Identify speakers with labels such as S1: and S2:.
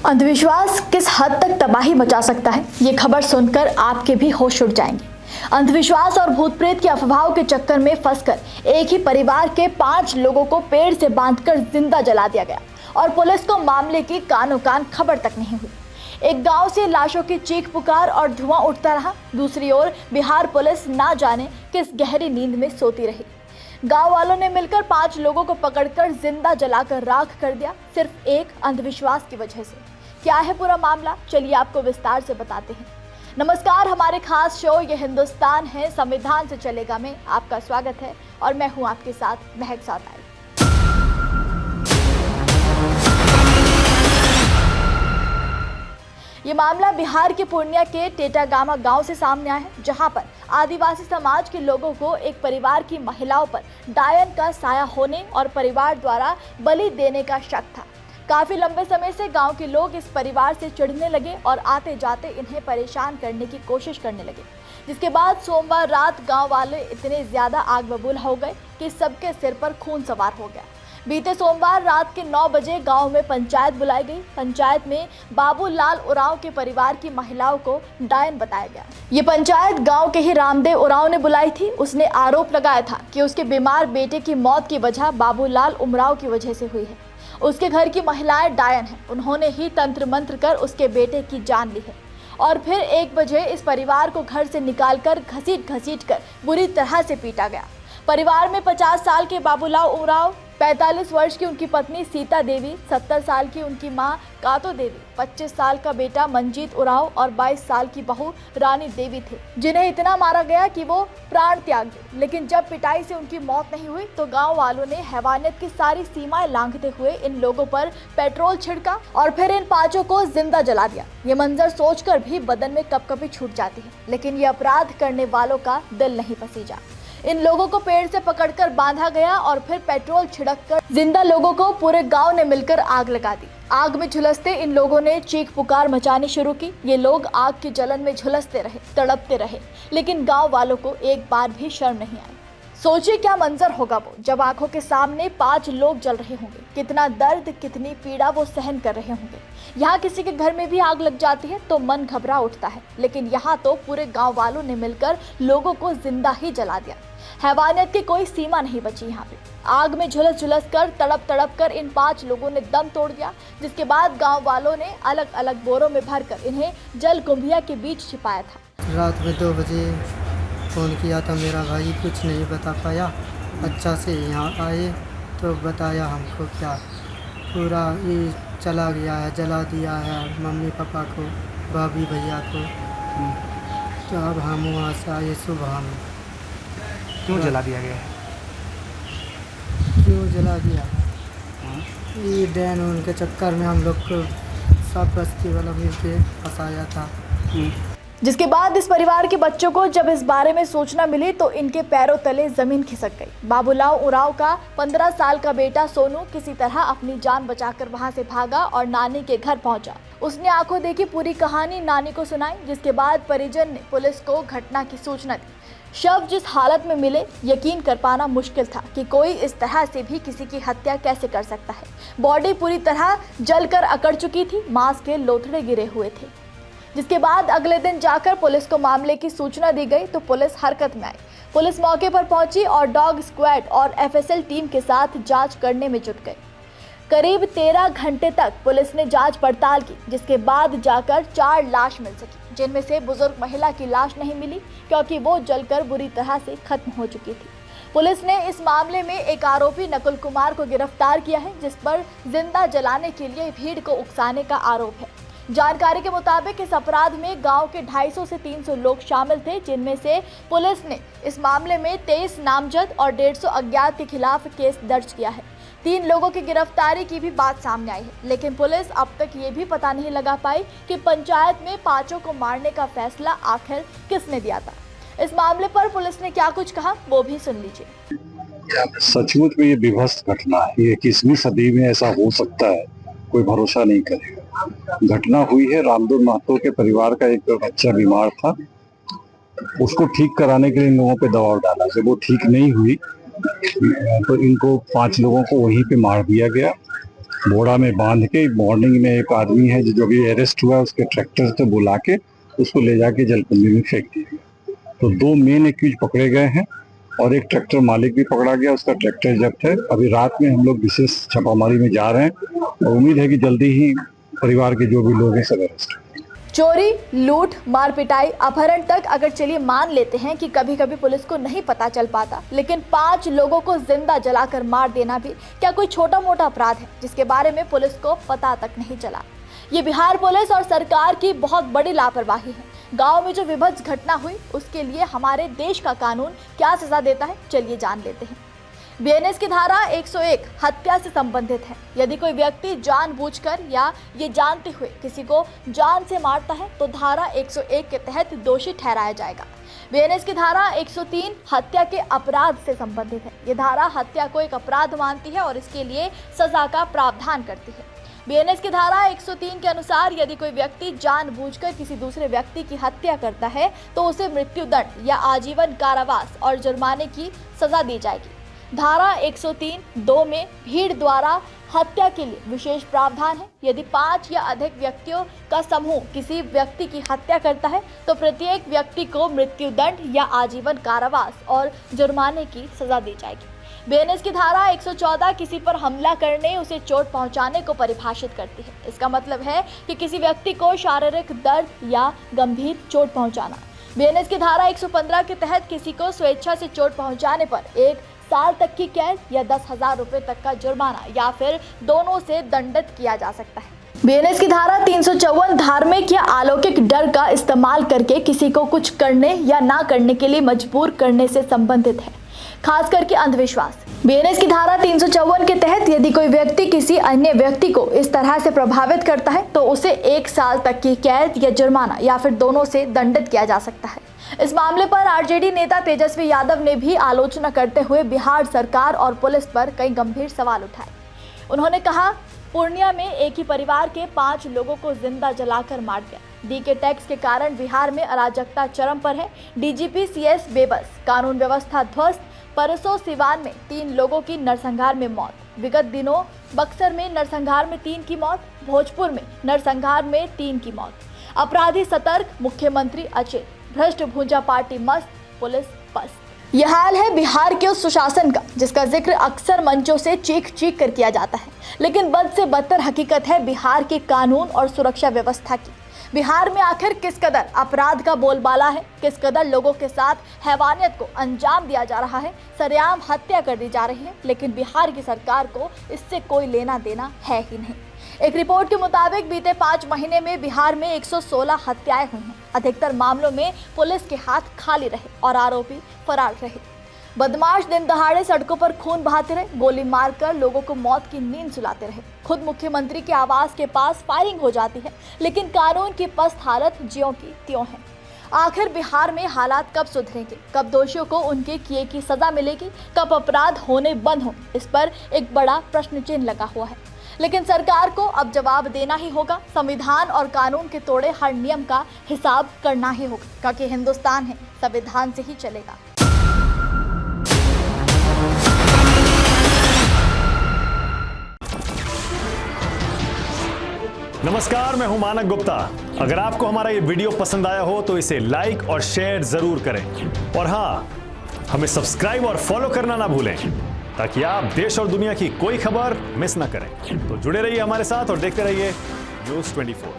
S1: अंधविश्वास किस हद तक तबाही मचा सकता है, ये खबर सुनकर आपके भी होश उड़ जाएंगे। अंधविश्वास और भूत प्रेत की अफवाहों के चक्कर में फंसकर एक ही परिवार के 5 लोगों को पेड़ से बांधकर जिंदा जला दिया गया और पुलिस को मामले की कानो कान खबर तक नहीं हुई। एक गांव से लाशों की चीख पुकार और धुआं उठता रहा। दूसरी ओर बिहार पुलिस ना जाने किस गहरी नींद में सोती रही। गांव वालों ने मिलकर 5 लोगों को पकड़कर जिंदा जलाकर राख कर दिया, सिर्फ एक अंधविश्वास की वजह से। क्या है पूरा मामला, चलिए आपको विस्तार से बताते हैं। नमस्कार, हमारे खास शो ये हिंदुस्तान है संविधान से चलेगा में आपका स्वागत है और मैं हूं आपके साथ महक साताई। ये मामला बिहार के पूर्णिया के टेटागामा गांव से सामने आया है, जहां पर आदिवासी समाज के लोगों को एक परिवार की महिलाओं पर डायन का साया होने और परिवार द्वारा बलि देने का शक था। काफी लंबे समय से गांव के लोग इस परिवार से चिढ़ने लगे और आते जाते इन्हें परेशान करने की कोशिश करने लगे, जिसके बाद सोमवार रात गांव वाले इतने ज्यादा आग बबूला हो गए कि सबके सिर पर खून सवार हो गया। बीते सोमवार रात के 9 बजे गांव में पंचायत बुलाई गई। पंचायत में बाबूलाल उरांव के परिवार की महिलाओं को डायन बताया गया। ये पंचायत गांव के ही रामदेव उरांव ने बुलाई थी। उसने आरोप लगाया था कि उसके बीमार बेटे की मौत की वजह बाबूलाल उमराव की वजह से हुई है। उसके घर की महिलाएं डायन हैं, उन्होंने ही तंत्र मंत्र कर उसके बेटे की जान ली है। और फिर 1 बजे इस परिवार को घर से निकालकर घसीट कर बुरी तरह से पीटा गया। परिवार में 50 साल के बाबूलाल उरांव, 45 वर्ष की उनकी पत्नी सीता देवी, 70 साल की उनकी मां कातो देवी, 25 साल का बेटा मंजीत उरांव और 22 साल की बहू रानी देवी थे, जिन्हें इतना मारा गया कि वो प्राण त्याग गए। लेकिन जब पिटाई से उनकी मौत नहीं हुई तो गांव वालों ने हैवानियत की सारी सीमाएं लांघते हुए इन लोगों पर पेट्रोल छिड़का और फिर इन 5 को जिंदा जला दिया। ये मंजर सोचकर भी बदन में कपकपी छूट जाती है, लेकिन ये अपराध करने वालों का दिल नहीं पसीजा। इन लोगों को पेड़ से पकड़कर बांधा गया और फिर पेट्रोल छिड़ककर जिंदा लोगों को पूरे गांव ने मिलकर आग लगा दी। आग में झुलसते इन लोगों ने चीख पुकार मचानी शुरू की। ये लोग आग की जलन में झुलसते रहे, तड़पते रहे, लेकिन गांव वालों को एक बार भी शर्म नहीं आई। सोचिए क्या मंजर होगा वो, जब आंखों के सामने 5 लोग जल रहे होंगे। कितना दर्द, कितनी पीड़ा वो सहन कर रहे होंगे। यहाँ किसी के घर में भी आग लग जाती है तो मन घबरा उठता है, लेकिन यहाँ तो पूरे गांव वालों ने मिलकर लोगों को जिंदा ही जला दिया। हैवानियत की कोई सीमा नहीं बची। यहाँ पे आग में झुलस कर तड़प कर इन 5 लोगों ने दम तोड़ दिया, जिसके बाद गांव वालों ने अलग अलग बोरों में भरकर इन्हें जल कुंभिया के बीच छिपाया था।
S2: रात में 2 बजे फ़ोन किया था, मेरा भाई कुछ नहीं बता पाया। अच्छा से यहाँ आए तो बताया हमको क्या पूरा ये चला गया है, जला दिया है मम्मी पापा को, भाभी भैया को। तो अब हम वहाँ से आए सुबह में।
S3: क्यों जला दिया गया?
S2: क्यों जला दिया? ये डैन उनके चक्कर में हम लोग को सब बस्ती वाला मिल के फंसाया था।
S1: जिसके बाद इस परिवार के बच्चों को जब इस बारे में सूचना मिली तो इनके पैरों तले जमीन खिसक गई। बाबूलाल उरांव का 15 साल का बेटा सोनू किसी तरह अपनी जान बचाकर वहां से भागा और नानी के घर पहुंचा। उसने आंखों देखी पूरी कहानी नानी को सुनाई, जिसके बाद परिजन ने पुलिस को घटना की सूचना दी। शव जिस हालत में मिले, यकीन कर पाना मुश्किल था कि कोई इस तरह से भी किसी की हत्या कैसे कर सकता है। बॉडी पूरी तरह जलकर अकड़ चुकी थी, मांस के लोथड़े गिरे हुए थे। जिसके बाद अगले दिन जाकर पुलिस को मामले की सूचना दी गई तो पुलिस हरकत में आई। पुलिस मौके पर पहुंची और डॉग स्क्वाड और एफएसएल टीम के साथ जांच करने में जुट गई। करीब 13 घंटे तक पुलिस ने जांच पड़ताल की, जिसके बाद जाकर 4 लाश मिल सकी, जिनमें से बुजुर्ग महिला की लाश नहीं मिली क्योंकि वो जलकर बुरी तरह से खत्म हो चुकी थी। पुलिस ने इस मामले में एक आरोपी नकुल कुमार को गिरफ्तार किया है, जिस पर जिंदा जलाने के लिए भीड़ को उकसाने का आरोप है। जानकारी के मुताबिक इस अपराध में गांव के 250 से 300 लोग शामिल थे, जिनमें से पुलिस ने इस मामले में 23 नामजद और 150 अज्ञात के खिलाफ केस दर्ज किया है। 3 लोगों की गिरफ्तारी की भी बात सामने आई है, लेकिन पुलिस अब तक ये भी पता नहीं लगा पाई कि पंचायत में 5 को मारने का फैसला आखिर किसने दिया था। इस मामले पर पुलिस ने क्या कुछ कहा वो भी सुन लीजिए।
S4: सचमुच में ये विभत्स घटना है। ये 21वीं सदी में ऐसा हो सकता है, कोई भरोसा नहीं करेगा। घटना हुई है रामदेव महतो के परिवार का एक बच्चा बीमार था, उसको ठीक कराने के लिए इन लोगों पे दबाव डाला। जब वो ठीक नहीं हुई तो इनको 5 लोगों को वहीं पे मार दिया गया बोरा में बांध के मॉर्निंग में एक आदमी है जो भी अरेस्ट हुआ उसके ट्रैक्टर से बुला के उसको ले जाके जलकुंभी में फेंक दिया गया। तो 2 मेन एक्यूज पकड़े गए हैं और एक ट्रैक्टर मालिक भी पकड़ा गया, उसका ट्रैक्टर जब्त है। अभी रात में हम लोग विशेष छापामारी में जा रहे हैं और उम्मीद है कि जल्दी ही परिवार के जो भी लोग हैं सब अरेस्ट होंगे।
S1: चोरी, लूट, मार पिटाई, अपहरण तक अगर चलिए मान लेते हैं कि कभी कभी पुलिस को नहीं पता चल पाता, लेकिन 5 लोगों को जिंदा जलाकर मार देना भी क्या कोई छोटा मोटा अपराध है जिसके बारे में पुलिस को पता तक नहीं चला। ये बिहार पुलिस और सरकार की बहुत बड़ी लापरवाही है। गांव में जो विभत्स घटना हुई उसके लिए हमारे देश का कानून क्या सजा देता है, चलिए जान लेते हैं। बीएनएस की धारा 101 हत्या से संबंधित है। यदि कोई व्यक्ति जानबूझकर या ये जानते हुए किसी को जान से मारता है तो धारा 101 के तहत दोषी ठहराया जाएगा। बीएनएस की धारा 103 हत्या के अपराध से संबंधित है। ये धारा हत्या को एक अपराध मानती है और इसके लिए सजा का प्रावधान करती है। बीएनएस की धारा 103 के अनुसार यदि कोई व्यक्ति जानबूझकर किसी दूसरे व्यक्ति की हत्या करता है तो उसे मृत्युदंड या आजीवन कारावास और जुर्माने की सजा दी जाएगी। धारा 103(2) में भीड़ द्वारा हत्या के लिए विशेष प्रावधान है। यदि 5 या अधिक व्यक्तियों का समूह किसी व्यक्ति की हत्या करता है तो प्रत्येक व्यक्ति को मृत्युदंड या आजीवन कारावास और जुर्माने की सजा दी जाएगी। बीएनएस की धारा 114 किसी पर हमला करने, उसे चोट पहुंचाने को परिभाषित करती है। इसका मतलब है कि किसी व्यक्ति को शारीरिक दर्द या गंभीर चोट पहुंचाना। बीएनएस की धारा 115 के तहत किसी को स्वेच्छा से चोट पहुंचाने पर 1 साल तक की कैद या 10,000 रुपए तक का जुर्माना या फिर दोनों से दंडित किया जा सकता है। बीएनएस की धारा 354 धार्मिक या अलौकिक डर का इस्तेमाल करके किसी को कुछ करने या ना करने के लिए मजबूर करने से संबंधित है, खास करके अंधविश्वास। बीएनएस की धारा 354 के तहत यदि कोई व्यक्ति किसी अन्य व्यक्ति को इस तरह से प्रभावित करता है तो उसे 1 साल तक की कैद या जुर्माना या फिर दोनों से दंडित किया जा सकता है। इस मामले पर आरजेडी नेता तेजस्वी यादव ने भी आलोचना करते हुए बिहार सरकार और पुलिस पर कई गंभीर सवाल उठाए। उन्होंने कहा, पूर्णिया में एक ही परिवार के 5 लोगों को जिंदा जलाकर मार दिया। डी के टैक्स के कारण बिहार में अराजकता चरम पर है। डीजीपी सीएस बेबस, कानून व्यवस्था ध्वस्त। परसों सिवान में 3 लोगों की नरसंहार में मौत। विगत दिनों बक्सर में नरसंहार में 3 की मौत। भोजपुर में नरसंहार में 3 की मौत। अपराधी सतर्क, मुख्यमंत्री अचेत, भ्रष्ट भूजा पार्टी मस्त, पुलिस पस्त। यह हाल है बिहार के उस सुशासन का जिसका जिक्र अक्सर मंचों से चीख चीख कर किया जाता है, लेकिन बद से बदतर हकीकत है बिहार के कानून और सुरक्षा व्यवस्था की। बिहार में आखिर किस कदर अपराध का बोलबाला है, किस कदर लोगों के साथ हैवानियत को अंजाम दिया जा रहा है, सरेआम हत्या कर दी जा रही है, लेकिन बिहार की सरकार को इससे कोई लेना देना है ही नहीं। एक रिपोर्ट के मुताबिक बीते 5 महीने में बिहार में 116 हत्याएं हुई हैं। अधिकतर मामलों में पुलिस के हाथ खाली रहे और आरोपी फरार रहे। बदमाश दिन दहाड़े सड़कों पर खून बहाते रहे, गोली मारकर लोगों को मौत की नींद सुलाते रहे। खुद मुख्यमंत्री के आवास के पास फायरिंग हो जाती है, लेकिन कानून की पस्त हालत ज्यों की त्यों है। आखिर बिहार में हालात कब सुधरेंगे, कब दोषियों को उनके किए की सजा मिलेगी, कब अपराध होने बंद हों, इस पर एक बड़ा प्रश्न चिन्ह लगा हुआ है। लेकिन सरकार को अब जवाब देना ही होगा। संविधान और कानून के तोड़े हर नियम का हिसाब करना ही होगा, क्योंकि हिंदुस्तान है, संविधान से ही चलेगा।
S5: नमस्कार, मैं हूं मानक गुप्ता। अगर आपको हमारा ये वीडियो पसंद आया हो तो इसे लाइक और शेयर जरूर करें, और हाँ, हमें सब्सक्राइब और फॉलो करना ना भूलें ताकि आप देश और दुनिया की कोई खबर मिस ना करें। तो जुड़े रहिए हमारे साथ और देखते रहिए न्यूज़ 24।